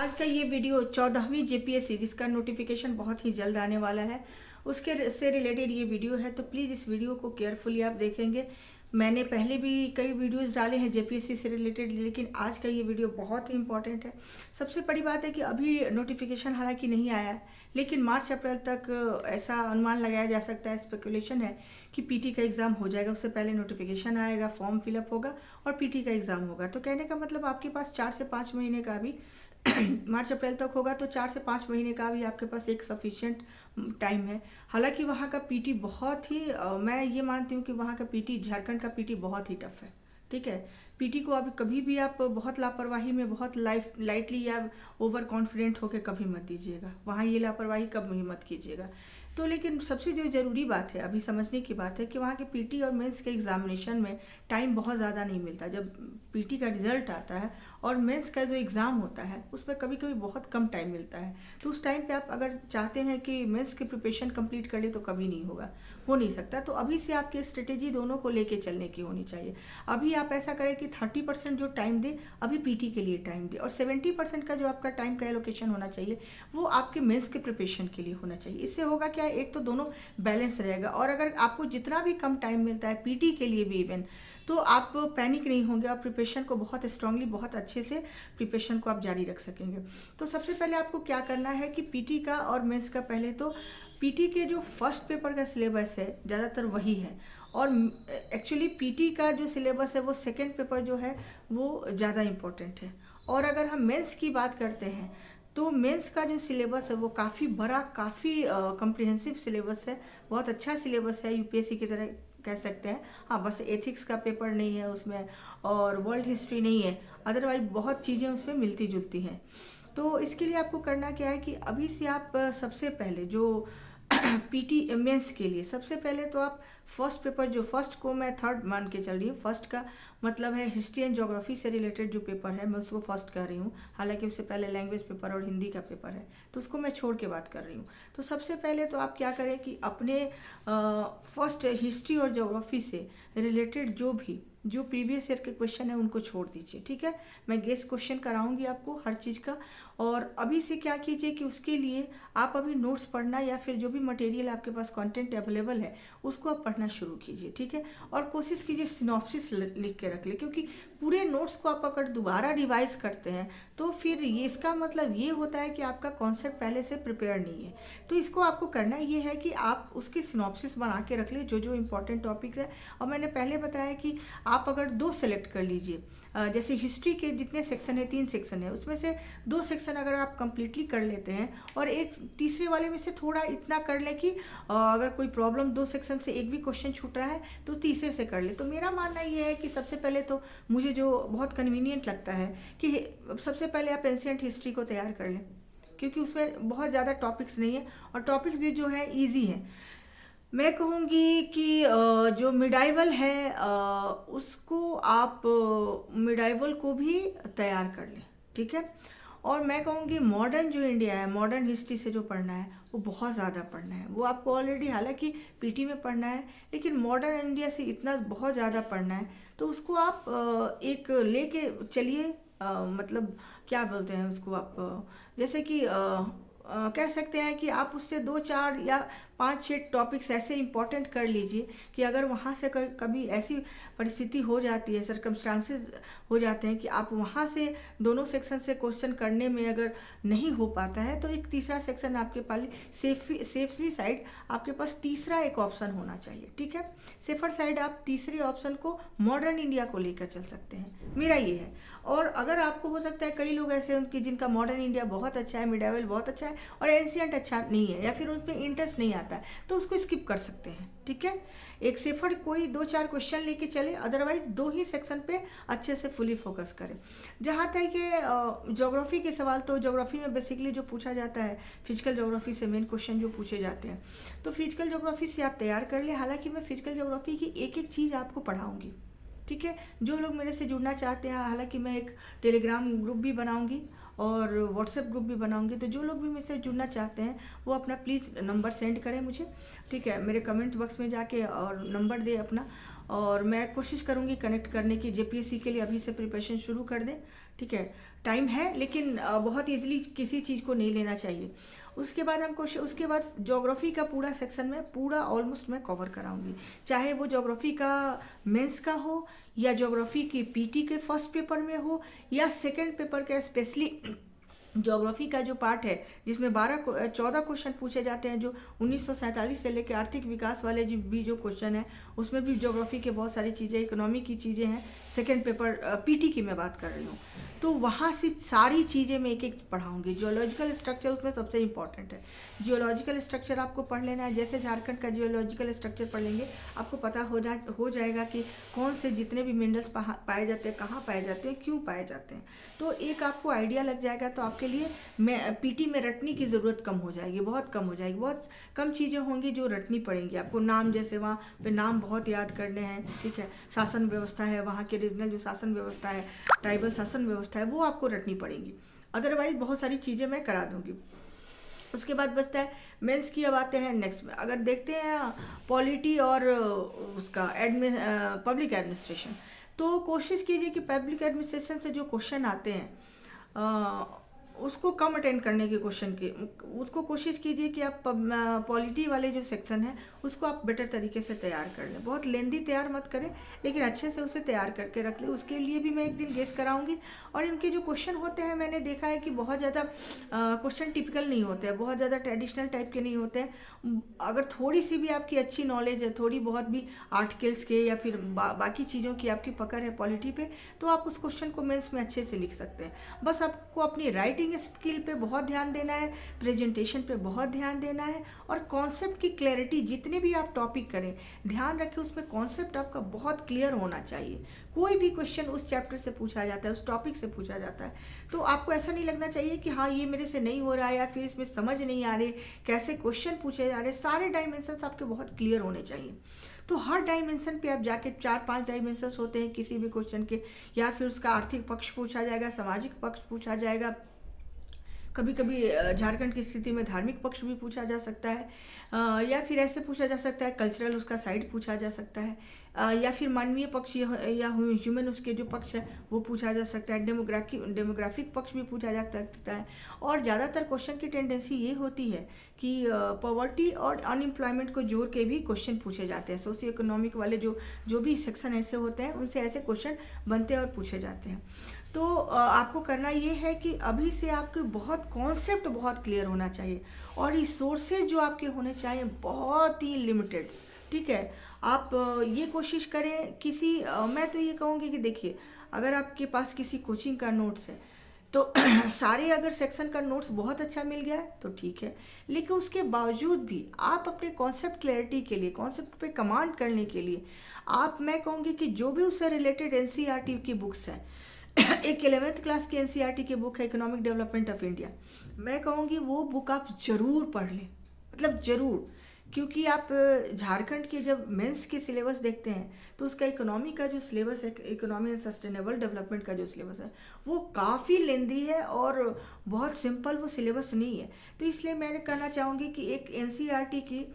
आज का ये वीडियो 14वीं जेपीएससी जिसका नोटिफिकेशन बहुत ही जल्द आने वाला है उसके से रिलेटेड ये वीडियो है। तो प्लीज़ इस वीडियो को केयरफुली आप देखेंगे। मैंने पहले भी कई वीडियोस डाले हैं जेपीएससी से रिलेटेड, लेकिन आज का ये वीडियो बहुत ही इंपॉर्टेंट है। सबसे बड़ी बात है कि अभी नोटिफिकेशन हालांकि नहीं आया है, लेकिन मार्च अप्रैल तक ऐसा अनुमान लगाया जा सकता है, स्पेकुलेशन है कि पीटी का एग्ज़ाम हो जाएगा। उससे पहले नोटिफिकेशन आएगा, फॉर्म फिलअप होगा और पीटी का एग्ज़ाम होगा। तो कहने का मतलब आपके पास 4 से 5 महीने का भी मार्च अप्रैल तक होगा, तो 4 से 5 महीने का भी आपके पास एक सफिशिएंट टाइम है। हालांकि वहाँ का पीटी बहुत ही मैं ये मानती हूँ कि वहाँ का पीटी, झारखंड का पीटी बहुत ही टफ है। ठीक है, पीटी को अभी कभी भी आप बहुत लापरवाही में, बहुत लाइटली या ओवर कॉन्फिडेंट होकर कभी मत दीजिएगा। वहाँ ये लापरवाही कभी मत कीजिएगा। तो लेकिन सबसे जो ज़रूरी बात है, अभी समझने की बात है कि वहाँ के पीटी और मेंस के एग्जामिनेशन में टाइम बहुत ज़्यादा नहीं मिलता। जब पीटी का रिजल्ट आता है और मेंस का जो एग्ज़ाम होता है उसमें कभी कभी बहुत कम टाइम मिलता है। तो उस टाइम पे आप अगर चाहते हैं कि मेंस की प्रिपरेशन कंप्लीट कर ले तो कभी नहीं होगा, हो नहीं सकता। तो अभी से आपकी स्ट्रेटेजी दोनों को लेके चलने की होनी चाहिए। अभी आप ऐसा करें कि 30% जो टाइम दे अभी पीटी के लिए टाइम दे, और 70% का जो आपका टाइम का एलोकेशन होना चाहिए वो आपके मेंस के प्रिपरेशन के लिए होना चाहिए। इससे होगा क्या, एक तो दोनों बैलेंस रहेगा। और अगर आपको जितना भी कम टाइम मिलता है पीटी के लिए भी इवन, तो आप पैनिक नहीं होंगे और प्रिपरेशन को बहुत स्ट्रांगली, बहुत अच्छे से प्रिपरेशन को आप जारी रख सकेंगे। तो सबसे पहले आपको क्या करना है कि पीटी का और मेंस का, पहले तो पीटी के जो फर्स्ट पेपर का सिलेबस है ज़्यादातर वही है, और एक्चुअली पीटी का जो सिलेबस है वो सेकेंड पेपर जो है वो ज़्यादा इम्पोर्टेंट है। और अगर हम मेंस की बात करते हैं तो मेंस का जो सिलेबस है वो काफ़ी बड़ा, काफ़ी कम्प्रिहेंसिव सिलेबस है, बहुत अच्छा सिलेबस है, यूपीएससी की तरह कह सकते हैं। हाँ, बस एथिक्स का पेपर नहीं है उसमें और वर्ल्ड हिस्ट्री नहीं है, अदरवाइज बहुत चीज़ें उसमें मिलती जुलती हैं। तो इसके लिए आपको करना क्या है कि अभी से आप सबसे पहले जो पीटी मेंस के लिए सबसे पहले तो आप फर्स्ट पेपर, जो फर्स्ट को मैं थर्ड मान के चल रही हूँ, फर्स्ट का मतलब है हिस्ट्री एंड ज्योग्राफी से रिलेटेड जो पेपर है मैं उसको फर्स्ट कर रही हूँ। हालांकि उससे पहले लैंग्वेज पेपर और हिंदी का पेपर है, तो उसको मैं छोड़ के बात कर रही हूँ। तो सबसे पहले तो आप क्या करें कि अपने फर्स्ट हिस्ट्री और ज्योग्राफी से रिलेटेड जो प्रीवियस ईयर के क्वेश्चन है उनको छोड़ दीजिए। ठीक है, मैं गेस क्वेश्चन कराऊंगी आपको हर चीज़ का। और अभी से क्या कीजिए कि उसके लिए आप अभी नोट्स पढ़ना या फिर जो भी मटेरियल आपके पास कंटेंट अवेलेबल है उसको आप पढ़ना शुरू कीजिए। ठीक है, और कोशिश कीजिए सिनॉप्सिस लिख के रख ले, क्योंकि पूरे नोट्स को आप अगर दोबारा रिवाइज करते हैं तो फिर ये इसका मतलब ये होता है कि आपका कॉन्सेप्ट पहले से प्रिपेयर नहीं है। तो इसको आपको करना ये है कि आप उसकी सिनॉप्सिस बना के रख ले, जो जो इंपॉर्टेंट टॉपिक्स है। और मैंने पहले बताया कि आप अगर 2 सेलेक्ट कर लीजिए, जैसे हिस्ट्री के जितने सेक्शन है, 3 सेक्शन है, उसमें से 2 सेक्शन अगर आप कंप्लीटली कर लेते हैं और एक तीसरे वाले में से थोड़ा इतना कर ले कि अगर कोई प्रॉब्लम 2 सेक्शन से एक भी क्वेश्चन छूट रहा है तो तीसरे से कर ले। तो मेरा मानना ये है कि सबसे पहले तो मुझे जो बहुत कन्वीनियंट लगता है कि सबसे पहले आप एंशिएंट हिस्ट्री को तैयार कर लें, क्योंकि उसमें बहुत ज़्यादा टॉपिक्स नहीं है और टॉपिक्स भी जो है ईजी है। मैं कहूँगी कि जो मिडाइवल है उसको आप मिडाइवल को भी तैयार कर लें। ठीक है, और मैं कहूँगी मॉडर्न जो इंडिया है, मॉडर्न हिस्ट्री से जो पढ़ना है वो बहुत ज़्यादा पढ़ना है। वो आपको ऑलरेडी हालांकि पीटी में पढ़ना है, लेकिन मॉडर्न इंडिया से इतना बहुत ज़्यादा पढ़ना है तो उसको आप एक लेके चलिए। मतलब क्या बोलते हैं उसको, आप जैसे कि कह सकते हैं कि आप उससे 2, 4 या 5, 6 टॉपिक्स ऐसे इंपॉर्टेंट कर लीजिए कि अगर वहाँ से कभी ऐसी परिस्थिति हो जाती है, सर्कमस्टांसेस हो जाते हैं कि आप वहाँ से दोनों सेक्शन से क्वेश्चन करने में अगर नहीं हो पाता है तो एक तीसरा सेक्शन आपके पास सेफली साइड आपके पास तीसरा एक ऑप्शन होना चाहिए। ठीक है, सेफर साइड आप तीसरे ऑप्शन को मॉडर्न इंडिया को लेकर चल सकते हैं, मेरा ये है। और अगर आपको हो सकता है कई लोग ऐसे हैं कि जिनका मॉडर्न इंडिया बहुत अच्छा है, मिडाइवल बहुत अच्छा है और एंशिएंट अच्छा नहीं है, या फिर उसमें इंटरेस्ट नहीं आता है, तो उसको स्किप कर सकते हैं। ठीक है, एक सेफर कोई 2, 4 क्वेश्चन लेके चले, अदरवाइज 2 ही सेक्शन पे अच्छे से फुली फोकस करें। जहाँ तक कि ज्योग्राफी के सवाल, तो ज्योग्राफी में बेसिकली जो पूछा जाता है फिजिकल ज्योग्राफी से मेन क्वेश्चन जो पूछे जाते हैं, तो फिजिकल ज्योग्राफी से आप तैयार कर ले। हालांकि मैं फिजिकल ज्योग्राफी की एक एक चीज़ आपको पढ़ाऊँगी। ठीक है, जो लोग मेरे से जुड़ना चाहते हैं, हालांकि मैं एक टेलीग्राम ग्रुप भी बनाऊंगी और व्हाट्सएप ग्रुप भी बनाऊंगी, तो जो लोग भी मेरे से जुड़ना चाहते हैं वो अपना प्लीज़ नंबर सेंड करें मुझे। ठीक है, मेरे कमेंट बॉक्स में जाके और नंबर दे अपना, और मैं कोशिश करूंगी कनेक्ट करने की। जेपीएससी के लिए अभी से प्रिपरेशन शुरू कर दें। ठीक है, टाइम है लेकिन बहुत इजीली किसी चीज़ को नहीं लेना चाहिए। उसके बाद उसके बाद ज्योग्राफी का पूरा सेक्शन में पूरा ऑलमोस्ट मैं कवर कराऊंगी, चाहे वो ज्योग्राफी का मेंस का हो या ज्योग्राफी की पीटी के फर्स्ट पेपर में हो या सेकंड पेपर का। स्पेशली ज्योग्राफी का जो पार्ट है जिसमें 14 क्वेश्चन पूछे जाते हैं, जो 1947 से लेकर आर्थिक विकास वाले भी जो क्वेश्चन है, उसमें भी ज्योग्राफी के बहुत सारी चीज़ें, इकोनॉमी की चीज़ें हैं। सेकंड पेपर पीटी की मैं बात कर रही हूँ, तो वहाँ से सारी चीज़ें मैं एक एक पढ़ाऊँगी। जियोलॉजिकल स्ट्रक्चर उसमें सबसे इंपॉर्टेंट है। जियोलॉजिकल स्ट्रक्चर आपको पढ़ लेना है। जैसे झारखंड का जियोलॉजिकल स्ट्रक्चर पढ़ लेंगे, आपको पता हो जाएगा कि कौन से जितने भी मिनरल्स पाए जाते हैं, कहाँ पाए जाते हैं, क्यों पाए जाते हैं, तो एक आपको आइडिया लग जाएगा। तो आपके लिए मैं पीटी में रटने की ज़रूरत कम हो जाएगी, बहुत कम हो जाएगी। बहुत कम चीज़ें होंगी जो रटनी पड़ेंगी आपको। नाम, जैसे वहाँ पे नाम बहुत याद करने हैं, ठीक है। शासन व्यवस्था है, वहाँ के रीजनल जो शासन व्यवस्था है, ट्राइबल शासन व्यवस्था है, वो आपको रटनी पड़ेगी। अदरवाइज बहुत सारी चीज़ें मैं करा दूँगी। उसके बाद बचता है मेंस की। अब आते हैं नेक्स्ट में, अगर देखते हैं पॉलिटी और उसका पब्लिक एडमिनिस्ट्रेशन, तो कोशिश कीजिए कि पब्लिक एडमिनिस्ट्रेशन से जो क्वेश्चन आते हैं उसको कम अटेंड करने की उसको कोशिश कीजिए कि आप पॉलिटी वाले जो सेक्शन है उसको आप बेटर तरीके से तैयार कर लें। बहुत लेंदी तैयार मत करें, लेकिन अच्छे से उसे तैयार करके रख लें। उसके लिए भी मैं एक दिन गेस कराऊंगी। और इनके जो क्वेश्चन होते हैं, मैंने देखा है कि बहुत ज़्यादा क्वेश्चन टिपिकल नहीं होते हैं, बहुत ज़्यादा ट्रेडिशनल टाइप के नहीं होते हैं। अगर थोड़ी सी भी आपकी अच्छी नॉलेज है, थोड़ी बहुत भी आर्टिकल्स के या फिर बाकी चीज़ों की आपकी पकड़ है पॉलिटी पे, तो आप उस क्वेश्चन को मेंस में अच्छे से लिख सकते हैं। बस आपको अपनी राइटिंग स्किल पे बहुत ध्यान देना है, प्रेजेंटेशन पे बहुत ध्यान देना है, और कॉन्सेप्ट की क्लैरिटी, जितने भी आप टॉपिक करें ध्यान रखें उसमें कॉन्सेप्ट आपका बहुत क्लियर होना चाहिए। कोई भी क्वेश्चन उस चैप्टर से पूछा जाता है, उस टॉपिक से पूछा जाता है, तो आपको ऐसा नहीं लगना चाहिए कि हाँ ये मेरे से नहीं हो रहा है या फिर इसमें समझ नहीं आ रहे, कैसे क्वेश्चन पूछे जा रहे। सारे डायमेंशंस आपके बहुत क्लियर होने चाहिए। तो हर डायमेंशन पे आप जाके 4-5 डायमेंशंस होते हैं किसी भी क्वेश्चन के, या फिर उसका आर्थिक पक्ष पूछा जाएगा, सामाजिक पक्ष पूछा जाएगा, कभी कभी झारखंड की स्थिति में धार्मिक पक्ष भी पूछा जा सकता है, या फिर ऐसे पूछा जा सकता है कल्चरल उसका साइड पूछा जा सकता है, या फिर मानवीय पक्ष या ह्यूमन उसके जो पक्ष है वो पूछा जा सकता है, डेमोग्राफिक पक्ष भी पूछा जा सकता है। और ज़्यादातर क्वेश्चन की टेंडेंसी ये होती है कि पॉवर्टी और अनएम्प्लॉयमेंट को जोड़ के भी क्वेश्चन पूछे जाते हैं। सोशियो इकोनॉमिक वाले जो भी सेक्शन ऐसे होते हैं उनसे ऐसे क्वेश्चन बनते हैं और पूछे जाते हैं। तो आपको करना ये है कि अभी से आपके बहुत कॉन्सेप्ट बहुत क्लियर होना चाहिए, और रिसोर्सेज जो आपके होने चाहिए बहुत ही लिमिटेड, ठीक है। आप ये कोशिश करें मैं तो ये कहूँगी कि देखिए, अगर आपके पास किसी कोचिंग का नोट्स है तो सारे अगर सेक्शन का नोट्स बहुत अच्छा मिल गया है तो ठीक है, लेकिन उसके बावजूद भी आप अपने कॉन्सेप्ट क्लैरिटी के लिए, कॉन्सेप्ट पे कमांड करने के लिए, मैं कहूँगी कि जो भी उससे रिलेटेड एनसीईआरटी की बुक्स हैं, एक 11th क्लास की एनसीईआरटी की बुक है इकोनॉमिक डेवलपमेंट ऑफ इंडिया, मैं कहूँगी वो बुक आप ज़रूर पढ़ लें, मतलब ज़रूर। क्योंकि आप झारखंड के जब मेंस के सिलेबस देखते हैं तो उसका इकोनॉमी का जो सिलेबस है, इकोनॉमी एंड सस्टेनेबल डेवलपमेंट का जो सिलेबस है वो काफ़ी लेंदी है और बहुत सिंपल वो सिलेबस नहीं है। तो इसलिए मैंने कहना चाहूँगी कि एक एनसीईआरटी की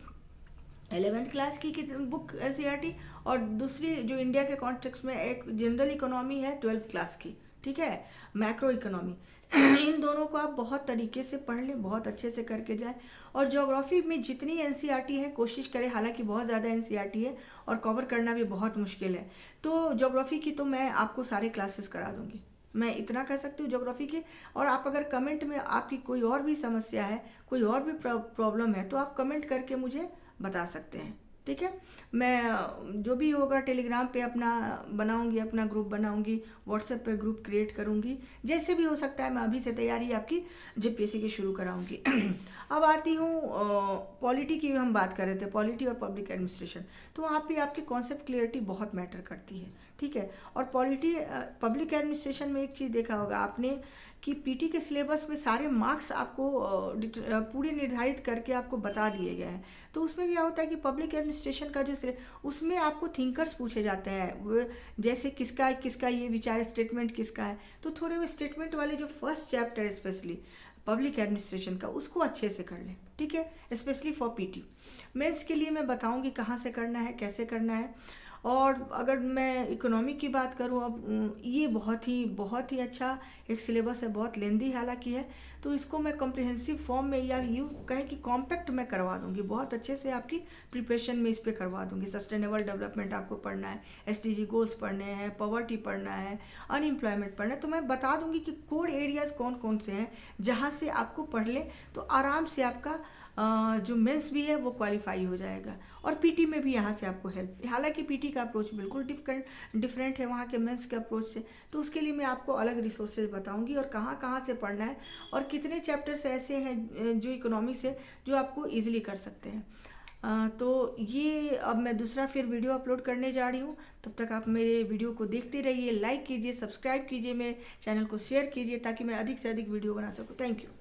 11th क्लास की बुक एनसीईआरटी, और दूसरी जो इंडिया के कॉन्टेक्स्ट में एक जनरल इकोनॉमी है 12th क्लास की, ठीक है, मैक्रो इकोनॉमी। इन दोनों को आप बहुत तरीके से पढ़ लें, बहुत अच्छे से करके जाएं। और ज्योग्राफी में जितनी एनसीईआरटी है कोशिश करें, हालांकि बहुत ज़्यादा एनसीईआरटी है और कवर करना भी बहुत मुश्किल है, तो ज्योग्राफी की तो मैं आपको सारे क्लासेस करा दूंगी, मैं इतना कह सकती हूँ ज्योग्राफी के। और आप अगर कमेंट में आपकी कोई और भी समस्या है, कोई और भी प्रॉब्लम है, तो आप कमेंट करके मुझे बता सकते हैं, ठीक है। मैं जो भी होगा टेलीग्राम पे अपना बनाऊंगी, अपना ग्रुप बनाऊंगी, व्हाट्सएप पे ग्रुप क्रिएट करूंगी, जैसे भी हो सकता है मैं अभी से तैयारी आपकी जेपीएससी की शुरू कराऊंगी। अब आती हूँ पॉलिटी की, हम बात कर रहे थे पॉलिटी और पब्लिक एडमिनिस्ट्रेशन, तो वहाँ पे आपकी कॉन्सेप्ट क्लियरिटी बहुत मैटर करती है, ठीक है। और पब्लिक एडमिनिस्ट्रेशन में एक चीज़ देखा होगा आपने कि पीटी के सिलेबस में सारे मार्क्स आपको पूरे निर्धारित करके आपको बता दिए गए हैं। तो उसमें क्या होता है कि पब्लिक एडमिनिस्ट्रेशन का जो उसमें आपको थिंकर्स पूछे जाते हैं, जैसे किसका ये विचार, स्टेटमेंट किसका है, तो थोड़े वो स्टेटमेंट वाले जो फर्स्ट चैप्टर है स्पेशली पब्लिक एडमिनिस्ट्रेशन का, उसको अच्छे से कर लें, ठीक है, स्पेशली फॉर पीटी। मेंस के लिए मैं बताऊंगी कहाँ से करना है, कैसे करना है। और अगर मैं इकोनॉमी की बात करूं, अब ये बहुत ही अच्छा एक सिलेबस है, बहुत लेंदी हालांकि है, तो इसको मैं कॉम्प्रिहेंसिव फॉर्म में या यूँ कहें कि कॉम्पैक्ट में करवा दूंगी, बहुत अच्छे से आपकी प्रिपरेशन में इस पर करवा दूंगी। सस्टेनेबल डेवलपमेंट आपको पढ़ना है, SDG गोल्स पढ़ने हैं, पॉवर्टी पढ़ना है, अनएम्प्लॉयमेंट पढ़ना है, तो मैं बता दूंगी कि कोर एरियाज कौन कौन से हैं जहाँ से आपको पढ़ ले तो आराम से आपका जो मेंस भी है वो क्वालिफाई हो जाएगा। और पीटी में भी यहाँ से आपको हेल्प, हालांकि पीटी का अप्रोच बिल्कुल डिफरेंट है वहाँ के मेंस के अप्रोच से, तो उसके लिए मैं आपको अलग रिसोर्सेज बताऊंगी और कहाँ कहाँ से पढ़ना है और कितने चैप्टर्स ऐसे हैं जो इकोनॉमिक्स है जो आपको ईजिली कर सकते हैं। तो ये अब मैं दूसरा फिर वीडियो अपलोड करने जा रही हूँ। तब तक आप मेरे वीडियो को देखते रहिए, लाइक कीजिए, सब्सक्राइब कीजिए, मेरे चैनल को शेयर कीजिए ताकि मैं अधिक से अधिक वीडियो बना सकूँ। Thank you.